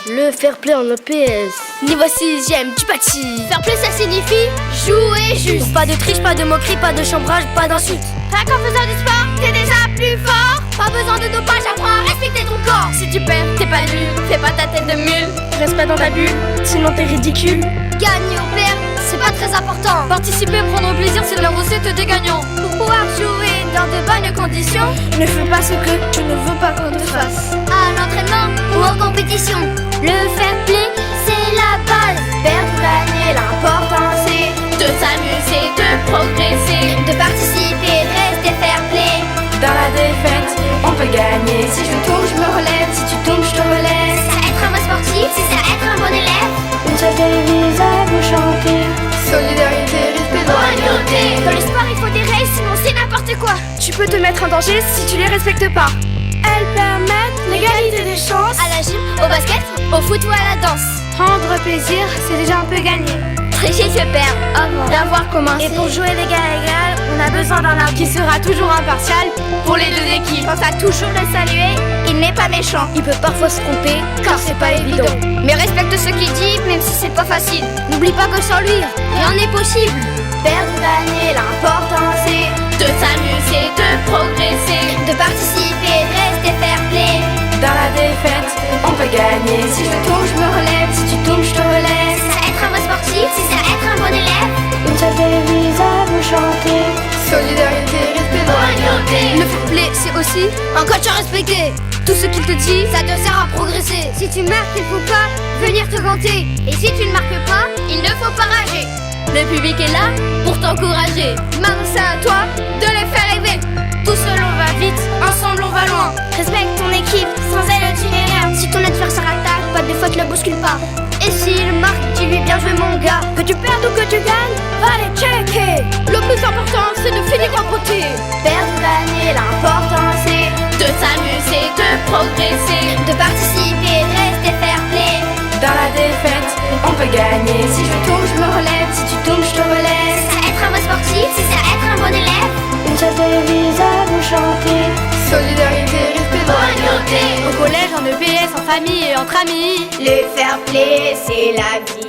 Le fair play en EPS. Niveau 6ème, tu bâtis. Fair play, ça signifie jouer juste. Pas de triche, pas de moquerie, pas de chambrage, pas d'insulte. Rien qu'en faisant du sport, t'es déjà plus fort. Pas besoin de dopage, apprends à respecter ton corps. Si tu perds, t'es pas nul, fais pas ta tête de mule. Reste pas dans ta bulle, sinon t'es ridicule. Gagner ou perdre, c'est pas très important. Participer, prendre plaisir, c'est la recette des gagnants. Pour pouvoir jouer dans de bonnes conditions, Ne fais pas ce que tu ne veux pas qu'on te fasse. à l'entraînement ou en compétition. Le fair play, c'est la base. Perdre ou gagner, l'important c'est De s'amuser, de progresser. de participer, de rester fair play. Dans la défaite, on peut gagner. Si je tombe, je me relève. Si tu tombes, je te relève. C'est ça être un bon sportif, c'est ça être un bon élève. Une seule devise à vous chanter. Solidarité, respect, loyauté. Dans le sport, il faut des règles, sinon c'est n'importe quoi. Tu peux te mettre en danger si tu les respectes pas. Elles permettent l'égalité des chances. À la gym, au basket, au foot ou à la danse. Rendre plaisir, c'est déjà un peu gagné. Tricher, se perdre. D'avoir commencé. Et pour jouer d'égal à égal, on a besoin d'un arbitre Qui sera toujours impartial pour les deux équipes. Pense à toujours le saluer, il n'est pas méchant. Il peut parfois se tromper, car c'est pas évident. Mais respecte ce qu'il dit, même si c'est pas facile. N'oublie pas que sans lui, rien n'est possible. Perdre ou gagner, l'important c'est De s'amuser, de progresser. de participer, de rester fair play. Dans la défaite, on peut gagner. Si je tombe, je me relève. Si tu tombes, je te relève. C'est ça être un bon sportif, c'est ça être un bon élève. Une seule devise à vous chanter. Solidarité, respect, loyauté. Le fair play, c'est aussi un coach à respecter. Tout ce qu'il te dit, ça te sert à progresser. Si tu marques, il faut pas venir te vanter. Et si tu ne marques pas, il ne faut pas rager. Le public est là pour t'encourager. Maintenant, c'est à toi de les faire rêver. Tout seul on va vite, ensemble on va loin. Respecte ton équipe, sans elle tu n'es rien. Si ton adversaire attaque, pas de faute, le bouscule pas. Et s'il marque, dis-lui bien joué mon gars. Que tu perdes ou que tu gagnes, va les checker. Le plus important c'est de finir en beauté. Perdre ou gagner, l'important c'est De s'amuser, de progresser. de participer, de rester fair play. Dans la défaite, on peut gagner. Si je tombe, je me relève. Si tu tombes, je te relève. C'est ça être un bon sportif, c'est ça être un bon élève. Une seule devise à vous chanter. Solidarité, respect, loyauté. Au collège, en EPS, en famille et entre amis. Le fair play, c'est la vie.